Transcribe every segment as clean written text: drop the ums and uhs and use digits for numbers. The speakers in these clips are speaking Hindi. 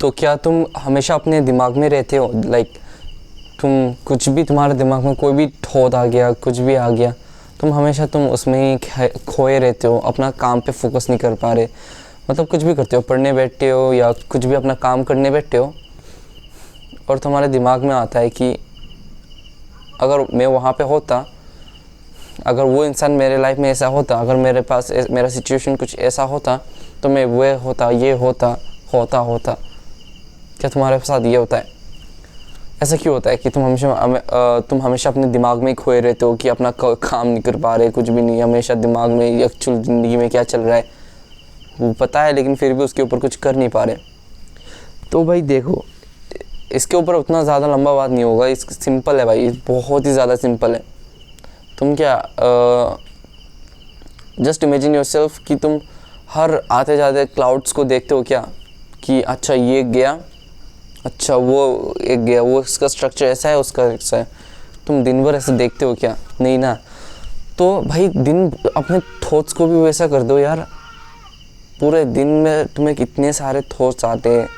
तो क्या तुम हमेशा अपने दिमाग में रहते हो? लाइक तुम कुछ भी, तुम्हारे दिमाग में कोई भी थॉट आ गया, कुछ भी आ गया, तुम हमेशा उसमें ही खोए रहते हो, अपना काम पे फोकस नहीं कर पा रहे। मतलब कुछ भी करते हो, पढ़ने बैठते हो या कुछ भी अपना काम करने बैठते हो, और तुम्हारे दिमाग में आता है कि अगर मैं वहाँ पे होता, अगर वो इंसान मेरे लाइफ में ऐसा होता, अगर मेरे पास मेरा सिचुएशन कुछ ऐसा होता, तो मैं वो होता, ये होता। क्या तुम्हारे साथ ये होता है? ऐसा क्यों होता है कि तुम हमेशा अपने दिमाग में ही खोए रहते हो कि अपना काम नहीं कर पा रहे, कुछ भी नहीं, हमेशा दिमाग में एक्चुअल ज़िंदगी में क्या चल रहा है वो पता है, लेकिन फिर भी उसके ऊपर कुछ कर नहीं पा रहे? तो भाई देखो, इसके ऊपर उतना ज़्यादा लंबा बात नहीं होगा, इस सिंपल है भाई, बहुत ही ज़्यादा सिंपल है। तुम क्या जस्ट इमेजिन योरसेल्फ कि तुम हर आते जाते क्लाउड्स को देखते हो क्या, कि अच्छा ये गया, अच्छा वो एक गया, वो इसका स्ट्रक्चर ऐसा है, उसका ऐसा है। तुम दिन भर ऐसे देखते हो क्या? नहीं ना। तो भाई दिन अपने थॉट्स को भी वैसा कर दो यार। पूरे दिन में तुम्हें कितने सारे थॉट्स आते हैं,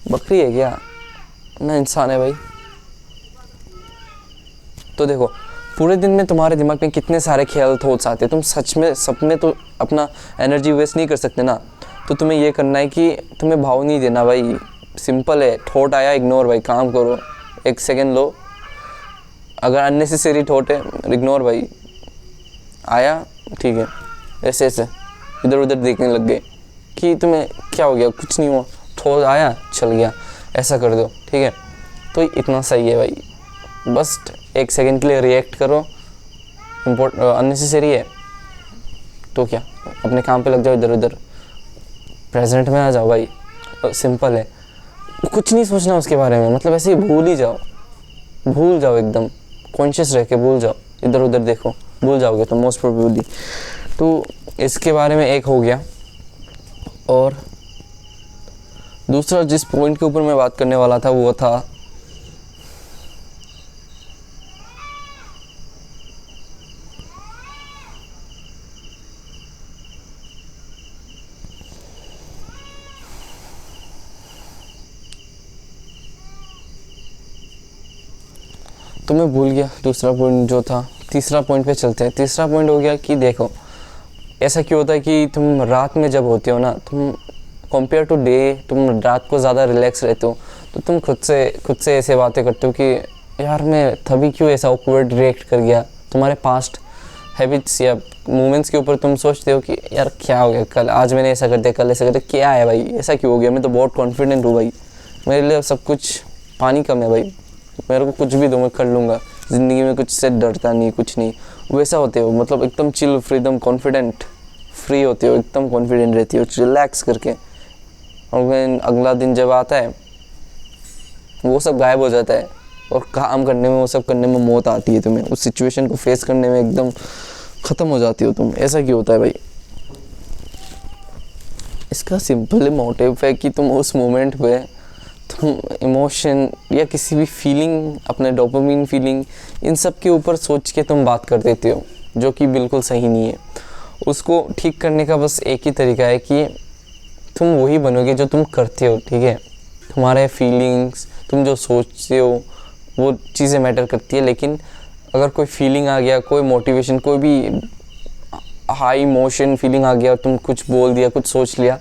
बकरी है क्या ना, इंसान है भाई। तो देखो, पूरे दिन में तुम्हारे दिमाग में कितने सारे ख्याल थॉट्स आते हैं, तुम सच में सब में तो अपना एनर्जी वेस्ट नहीं कर सकते ना। तो तुम्हें ये करना है कि तुम्हें भाव नहीं देना भाई, सिंपल है। थॉट आया इग्नोर भाई, काम करो, 1 सेकेंड लो। अगर अननेसेसरी थॉट है इग्नोर भाई, आया ठीक है, ऐसे ऐसे इधर उधर देखने लग गए कि तुम्हें क्या हो गया, कुछ नहीं हुआ, थॉट आया चल गया, ऐसा कर दो, ठीक है। तो इतना सही है भाई, बस 1 सेकेंड के लिए रिएक्ट करो। अननेसेसरी है तो क्या, अपने काम पे लग जाओ, इधर उधर प्रेजेंट में आ जाओ भाई, सिंपल है। कुछ नहीं सोचना उसके बारे में, मतलब ऐसे ही भूल जाओ एकदम, कॉन्शियस रह के भूल जाओ, इधर उधर देखो, भूल जाओगे तो मोस्ट प्रोबेबली। तो इसके बारे में एक हो गया। और दूसरा जिस पॉइंट के ऊपर मैं बात करने वाला था वो था तो मैं भूल गया दूसरा पॉइंट जो था। तीसरा पॉइंट पे चलते हैं। तीसरा पॉइंट हो गया कि देखो, ऐसा क्यों होता है कि तुम रात में जब होते हो ना, तुम कंपेयर टू डे तुम रात को ज़्यादा रिलैक्स रहते हो, तो तुम खुद से ऐसे बातें करते हो कि यार मैं तभी क्यों ऐसा ऑकवर्ड रिएक्ट कर गया। तुम्हारे पास्ट हैबिट्स या मोमेंट्स के ऊपर तुम सोचते हो कि यार क्या हो गया, कल आज मैंने ऐसा कर दिया, कल ऐसा कर दिया, क्या है भाई, ऐसा क्यों हो गया। मैं तो बहुत कॉन्फिडेंट हूँ भाई, मेरे लिए सब कुछ पानी कम है भाई, मेरे को कुछ भी दो मैं कर लूँगा, ज़िंदगी में कुछ से डरता नहीं, कुछ नहीं। वैसा होते हो, मतलब एकदम चिल, फ्रीडम, कॉन्फिडेंट, फ्री होते हो, एकदम कॉन्फिडेंट रहती हो रिलैक्स करके। और अगला दिन जब आता है वो सब गायब हो जाता है, और काम करने में, वो सब करने में मौत आती है तुम्हें, उस सिचुएशन को फेस करने में एकदम ख़त्म हो जाती हो तुम। ऐसा क्यों होता है भाई? इसका सिंपल मोटिव है कि तुम उस मोमेंट पे तुम इमोशन या किसी भी फीलिंग, अपने डोपामिन फीलिंग, इन सब के ऊपर सोच के तुम बात कर देते हो, जो कि बिल्कुल सही नहीं है। उसको ठीक करने का बस एक ही तरीका है कि तुम वही बनोगे जो तुम करते हो, ठीक है। तुम्हारे फीलिंग्स, तुम जो सोचते हो वो चीज़ें मैटर करती है, लेकिन अगर कोई फीलिंग आ गया, कोई मोटिवेशन, कोई भी हाई इमोशन फीलिंग आ गया, तुम कुछ बोल दिया, कुछ सोच लिया,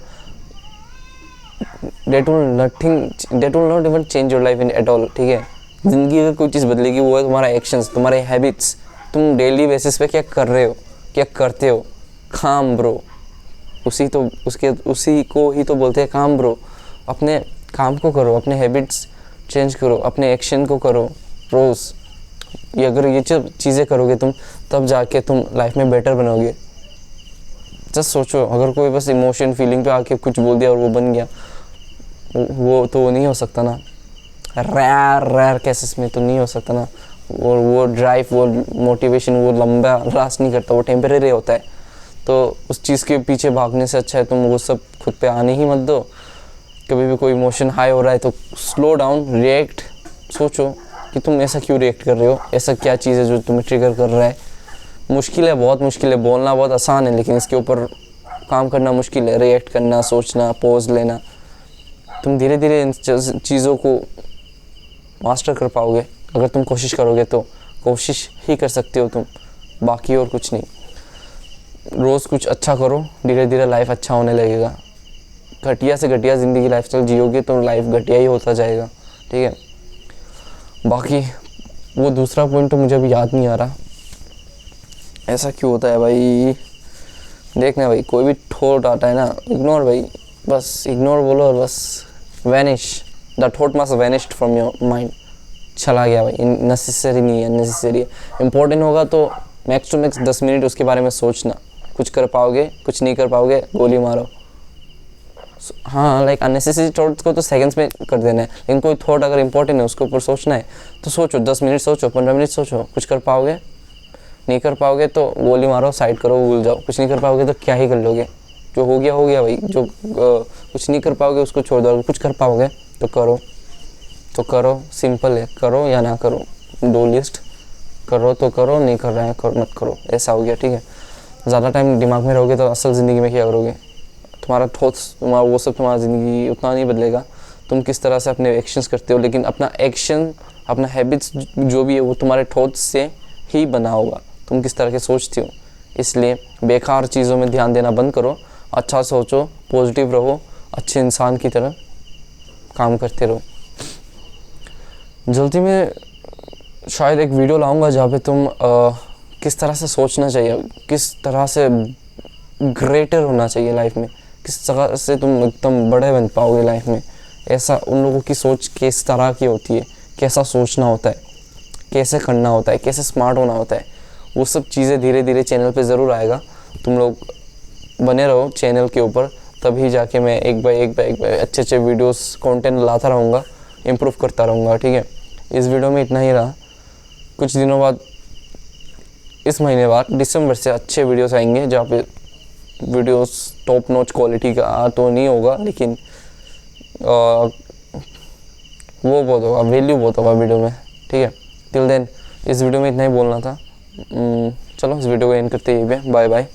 that will not even change your life in at all, ठीक है। ज़िंदगी अगर कोई चीज़ बदलेगी वो है तुम्हारा एक्शंस, तुम्हारे हैबिट्स, तुम डेली बेसिस पे क्या कर रहे हो, क्या करते हो। काम ब्रो, उसी को ही तो बोलते हैं काम ब्रो। अपने काम को करो, अपने हैबिट्स चेंज करो, अपने एक्शन को करो रोज़। ये अगर ये चीज़ें करोगे तुम, तब जाके तुम लाइफ में बेटर बनोगे। जस्ट सोचो, अगर कोई बस इमोशन फीलिंग पे आके कुछ बोल दिया और वो बन गया, वो तो नहीं हो सकता ना। रेयर केसेस में तो नहीं हो सकता ना। और वो ड्राइव, वो मोटिवेशन, वो लंबा लास्ट नहीं करता, वो टेम्परेरी होता है। तो उस चीज़ के पीछे भागने से अच्छा है तुम वो सब खुद पे आने ही मत दो। कभी भी कोई इमोशन हाई हो रहा है तो स्लो डाउन, रिएक्ट, सोचो कि तुम ऐसा क्यों रिएक्ट कर रहे हो, ऐसा क्या चीज़ है जो तुम्हें ट्रिगर कर रहा है। मुश्किल है, बहुत मुश्किल है, बोलना बहुत आसान है लेकिन इसके ऊपर काम करना मुश्किल है। रिएक्ट करना, सोचना, पोज लेना, तुम धीरे धीरे इन चीज़ों को मास्टर कर पाओगे अगर तुम कोशिश करोगे तो। कोशिश ही कर सकते हो तुम, बाकी और कुछ नहीं। रोज़ कुछ अच्छा करो, धीरे धीरे लाइफ अच्छा होने लगेगा। घटिया से घटिया ज़िंदगी लाइफस्टाइल जियोगे तो लाइफ घटिया ही होता जाएगा, ठीक है। बाकी वो दूसरा पॉइंट तो मुझे अभी याद नहीं आ रहा। ऐसा क्यों होता है भाई, देखना भाई, कोई भी थॉट आता है ना, इग्नोर भाई, बस इग्नोर बोलो और बस vanish, the thought must vanished from your mind. चला गया भाई, नेसेसरी नहीं है, नेसेसरी है। इम्पोर्टेंट होगा तो मैक्स टू मैक्स 10 मिनट उसके बारे में सोचना। कुछ कर पाओगे, कुछ नहीं कर पाओगे, गोली मारो। हाँ, लाइक अननेसेसरी थॉट्स को तो सेकंड्स में कर देना है, लेकिन कोई थॉट अगर इंपॉर्टेंट है उसके ऊपर सोचना है तो सोचो, 10 मिनट सोचो, 15 मिनट सोचो। कुछ कर पाओगे, नहीं कर पाओगे तो गोली मारो, साइड करो, भूल जाओ। कुछ नहीं कर पाओगे तो क्या ही कर लोगे, जो हो गया भाई। जो कुछ नहीं कर पाओगे उसको छोड़ दो। कुछ कर पाओगे तो करो, सिंपल है, करो या ना करो, डू लिस्ट। करो तो करो, नहीं कर रहे हैं मत करो, ऐसा हो गया, ठीक है। ज़्यादा टाइम दिमाग में रहोगे तो असल ज़िंदगी में क्या करोगे, तुम्हारा थॉट्स, तुम्हारा वो सब, तुम्हारा ज़िंदगी उतना नहीं बदलेगा। तुम किस तरह से अपने एक्शंस करते हो, लेकिन अपना एक्शन, अपना हैबिट्स जो भी है वो तुम्हारे थॉट्स से ही बना होगा। तुम किस तरह के सोचते हो, इसलिए बेकार चीज़ों में ध्यान देना बंद करो। अच्छा सोचो, पॉजिटिव रहो, अच्छे इंसान की तरह काम करते रहो। जल्दी में शायद एक वीडियो लाऊंगा जहाँ पे तुम किस तरह से सोचना चाहिए, किस तरह से ग्रेटर होना चाहिए लाइफ में, किस तरह से तुम एकदम बड़े बन पाओगे लाइफ में। ऐसा उन लोगों की सोच किस तरह की होती है, कैसा सोचना होता है, कैसे करना होता है, कैसे स्मार्ट होना होता है, वो सब चीज़ें धीरे धीरे चैनल पे ज़रूर आएगा। तुम लोग बने रहो चैनल के ऊपर, तभी जाके मैं एक बाय एक अच्छे अच्छे वीडियोस कंटेंट लाता रहूँगा, इम्प्रूव करता रहूँगा, ठीक है। इस वीडियो में इतना ही रहा। कुछ दिनों बाद, इस महीने बाद दिसंबर से अच्छे वीडियोस आएंगे जहाँ पे वीडियोस टॉप नॉच क्वालिटी का तो नहीं होगा, लेकिन वो बहुत होगा, वैल्यू बहुत होगा वीडियो में, ठीक है। टिल देन इस वीडियो में इतना ही बोलना था। चलो इस वीडियो को एंड करते ही, बाय बाय।